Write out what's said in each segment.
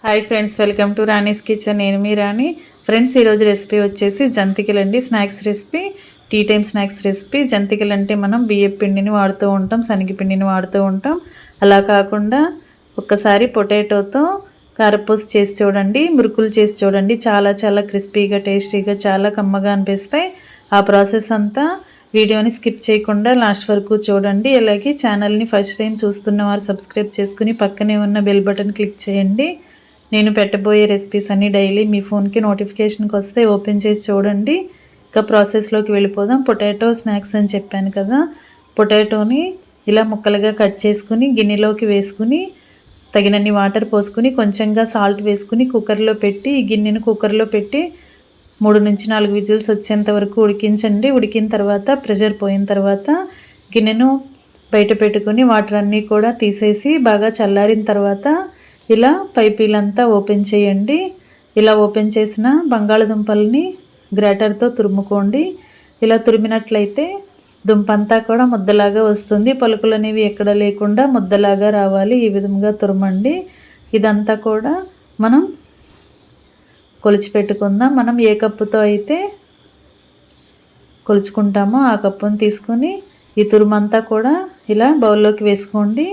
Hi friends, welcome to Rani's kitchen. నేను మీ Rani. Friends, ఈరోజు రెసిపీ వచ్చేసి జంతికలు అండి. Snacks recipe, tea time snacks recipe. జంతికలు అంటే మనం బియ్యం పిండిని వాడుతూ ఉంటాం, శనగపిండిని వాడుతూ ఉంటాం. అలా కాకుండా ఒక్కసారి పొటాటోతో కారపూస చేసి చూడండి, మురుకులు చేసి చూడండి. చాలా చాలా క్రిస్పీగా, టేస్టీగా, చాలా కమ్మగా అనిపిస్తాయి. ఆ ప్రాసెస్ అంతా వీడియోని స్కిప్ చేయకుండా లాస్ట్ వరకు చూడండి. అలాగే ఛానల్ని ఫస్ట్ టైం చూస్తున్న వారు సబ్స్క్రైబ్ చేసుకుని పక్కనే ఉన్న బెల్ బటన్ క్లిక్ చేయండి. నేను పెట్టబోయే రెసిపీస్ అన్నీ డైలీ మీ ఫోన్కి నోటిఫికేషన్కి వస్తే ఓపెన్ చేసి చూడండి. ఇక ప్రాసెస్లోకి వెళ్ళిపోదాం. పొటాటో స్నాక్స్ అని చెప్పాను కదా, పొటాటోని ఇలా ముక్కలుగా కట్ చేసుకుని గిన్నెలోకి వేసుకుని తగినన్ని వాటర్ పోసుకుని కొంచెంగా సాల్ట్ వేసుకుని కుక్కర్లో పెట్టి ఈ గిన్నెను కుక్కర్లో పెట్టి 3 నుంచి 4 విజిల్స్ వచ్చేంత వరకు ఉడికించండి. ఉడికిన తర్వాత ప్రెషర్ పోయిన తర్వాత గిన్నెను బయట పెట్టుకుని వాటర్ అన్నీ కూడా తీసేసి బాగా చల్లారిన తర్వాత ఇలా పైపీలంతా ఓపెన్ చేయండి. ఇలా ఓపెన్ చేసిన బంగాళదుంపల్ని గ్రేటర్తో తురుముకోండి. ఇలా తురిమినట్లయితే దుంప అంతా కూడా ముద్దలాగా వస్తుంది. పలుకులు అనేవి ఎక్కడ లేకుండా ముద్దలాగా రావాలి. ఈ విధంగా తురమండి. ఇదంతా కూడా మనం కొలిచి పెట్టుకుందాం. మనం ఏ కప్పుతో అయితే కొలుచుకుంటామో ఆ కప్పును తీసుకొని ఈ తురుమంతా కూడా ఇలా బౌల్లోకి వేసుకోండి.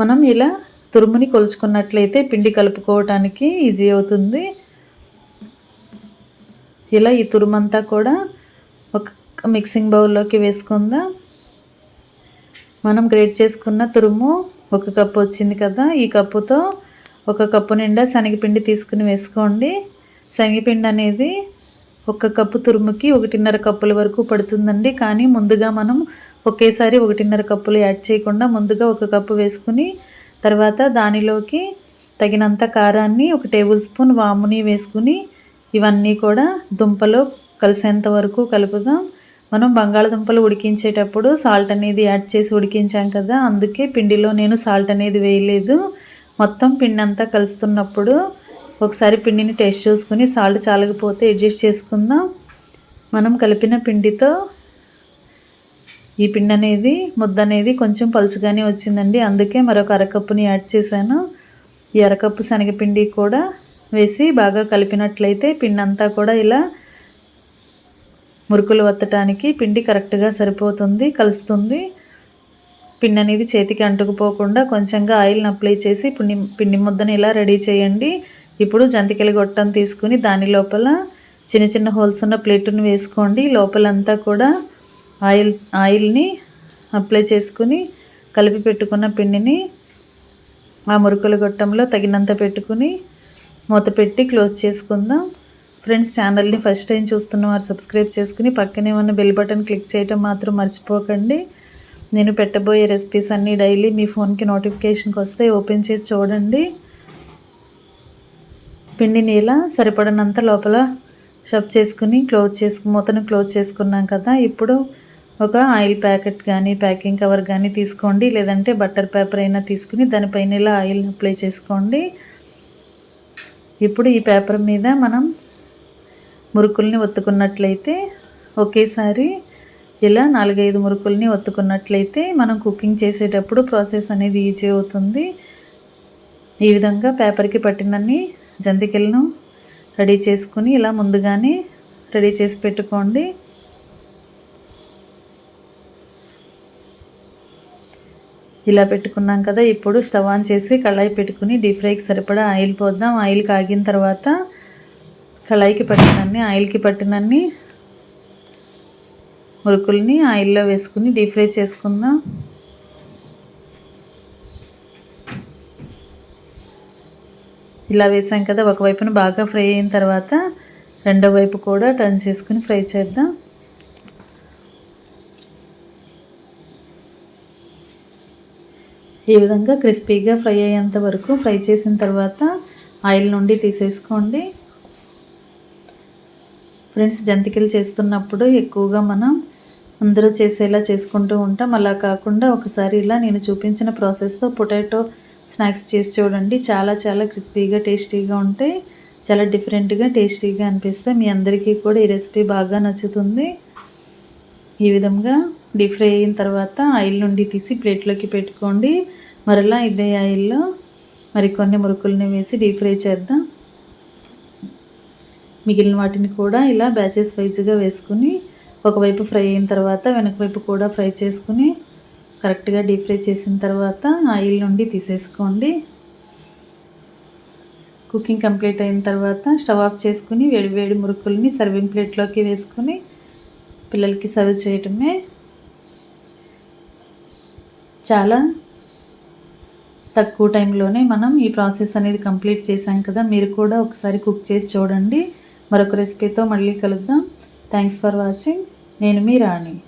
మనం ఇలా తురుముని కొలుచుకున్నట్లయితే పిండి కలుపుకోవటానికి ఈజీ అవుతుంది. ఇలా ఈ తురుమంతా కూడా ఒక మిక్సింగ్ బౌల్లోకి వేసుకుందాం. మనం గ్రేట్ చేసుకున్న తురుము 1 కప్పు వచ్చింది కదా, ఈ కప్పుతో 1 కప్పు నిండా శనగపిండి తీసుకుని వేసుకోండి. శనగపిండి అనేది 1 కప్పు తురుముకి 1.5 కప్పుల వరకు పడుతుందండి. కానీ ముందుగా మనం ఒకేసారి 1.5 కప్పులు యాడ్ చేయకుండా ముందుగా 1 కప్పు వేసుకుని తర్వాత దానిలోకి తగినంత కారాన్ని 1 టేబుల్ స్పూన్ వాముని వేసుకుని ఇవన్నీ కూడా దుంపలో కలిసేంత వరకు కలుపుదాం. మనం బంగాళదుంపలు ఉడికించేటప్పుడు సాల్ట్ అనేది యాడ్ చేసి ఉడికించాం కదా, అందుకే పిండిలో నేను సాల్ట్ అనేది వేయలేదు. మొత్తం పిండి అంతా కలుస్తున్నప్పుడు ఒకసారి పిండిని టేస్ట్ చూసుకుని సాల్ట్ చాలకపోతే అడ్జస్ట్ చేసుకుందాం. మనం కలిపిన పిండితో ఈ పిండి అనేది ముద్ద అనేది కొంచెం పలుచగానే వచ్చిందండి. అందుకే మరొక అరకప్పుని యాడ్ చేశాను. ఈ అరకప్పు శనగపిండి కూడా వేసి బాగా కలిపినట్లయితే పిండి అంతా కూడా ఇలా మురుకులు వత్తడానికి పిండి కరెక్ట్గా సరిపోతుంది, కలుస్తుంది. పిండి అనేది చేతికి అంటుకుపోకుండా కొంచెంగా ఆయిల్ని అప్లై చేసి పిండి ముద్దను ఇలా రెడీ చేయండి. ఇప్పుడు జంతికల గొట్టం తీసుకుని దాని లోపల చిన్న చిన్న హోల్స్ ఉన్న ప్లేటును వేసుకోండి. లోపలంతా కూడా ఆయిల్ని అప్లై చేసుకుని కలిపి పెట్టుకున్న పిండిని ఆ మురుకుల గొట్టంలో తగినంత పెట్టుకుని మూత పెట్టి క్లోజ్ చేసుకుందాం. ఫ్రెండ్స్, ఛానల్ని ఫస్ట్ టైం చూస్తున్న వారు సబ్స్క్రైబ్ చేసుకుని పక్కనే ఉన్న బెల్ బటన్ క్లిక్ చేయడం మాత్రం మర్చిపోకండి. నేను పెట్టబోయే రెసిపీస్ అన్నీ డైలీ మీ ఫోన్కి నోటిఫికేషన్కి వస్తే ఓపెన్ చేసి చూడండి. పిండిని ఇలా సరిపడినంత లోపల షఫ్ చేసుకుని మూతను క్లోజ్ చేసుకున్నాం కదా. ఇప్పుడు ఒక ఆయిల్ ప్యాకెట్ కానీ ప్యాకింగ్ కవర్ కానీ తీసుకోండి, లేదంటే బటర్ పేపర్ అయినా తీసుకుని దానిపైన ఇలా ఆయిల్ని అప్లై చేసుకోండి. ఇప్పుడు ఈ పేపర్ మీద మనం మురుకుల్ని ఒత్తుకున్నట్లయితే ఒకేసారి ఇలా 4-5 మురుకుల్ని ఒత్తుకున్నట్లయితే మనం కుకింగ్ చేసేటప్పుడు ప్రాసెస్ అనేది ఈజీ అవుతుంది. ఈ విధంగా పేపర్కి పట్టినన్ని జంతికలను రెడీ చేసుకుని ఇలా ముందుగానే రెడీ చేసి పెట్టుకోండి. ఇలా పెట్టుకున్నాం కదా. ఇప్పుడు స్టవ్ ఆన్ చేసి కళాయి పెట్టుకుని డీప్ ఫ్రైకి సరిపడా ఆయిల్ పోద్దాం. ఆయిల్ కాగిన తర్వాత కళాయికి పట్టినన్ని ఆయిల్కి పట్టినన్ని మురుకుల్ని ఆయిల్లో వేసుకుని డీప్ ఫ్రై చేసుకుందాం. ఇలా వేసాం కదా, ఒకవైపున బాగా ఫ్రై అయిన తర్వాత రెండో వైపు కూడా టర్న్ చేసుకుని ఫ్రై చేద్దాం. ఈ విధంగా క్రిస్పీగా ఫ్రై అయ్యేంత వరకు ఫ్రై చేసిన తర్వాత ఆయిల్ నుండి తీసేసుకోండి. ఫ్రెండ్స్, జంతికలు చేస్తున్నప్పుడు ఎక్కువగా మనం అందరూ చేసేలా చేసుకుంటూ ఉంటాం. అలా కాకుండా ఒకసారి ఇలా నేను చూపించిన ప్రాసెస్తో పొటాటో స్నాక్స్ చేసి చూడండి. చాలా చాలా క్రిస్పీగా టేస్టీగా ఉంటాయి. చాలా డిఫరెంట్గా టేస్టీగా అనిపిస్తాయి. మీ అందరికీ కూడా ఈ రెసిపీ బాగా నచ్చుతుంది. ఈ విధంగా డీప్ ఫ్రై అయిన తర్వాత ఆయిల్ నుండి తీసి ప్లేట్లోకి పెట్టుకోండి. మరలా ఇదే ఆయిల్లో మరికొన్ని మురుకుల్ని వేసి డీప్ ఫ్రై చేద్దాం. మిగిలిన వాటిని కూడా ఇలా బ్యాచెస్ వైజ్గా వేసుకుని ఒకవైపు ఫ్రై అయిన తర్వాత వెనక వైపు కూడా ఫ్రై చేసుకుని కరెక్ట్గా డీప్ ఫ్రై చేసిన తర్వాత ఆయిల్ నుండి తీసేసుకోండి. కుకింగ్ కంప్లీట్ అయిన తర్వాత స్టవ్ ఆఫ్ చేసుకుని వేడి వేడి మురుకుల్ని సర్వింగ్ ప్లేట్లోకి వేసుకుని పిల్లలకి సర్వ్ చేయటమే. చాలా తక్కువ టైంలోనే మనం ఈ ప్రాసెస్ అనేది కంప్లీట్ చేసాం కదా. మీరు కూడా ఒకసారి కుక్ చేసి చూడండి. మరొక రెసిపీతో మళ్ళీ కలుద్దాం. Thanks for watching. నేను మీ రాణి.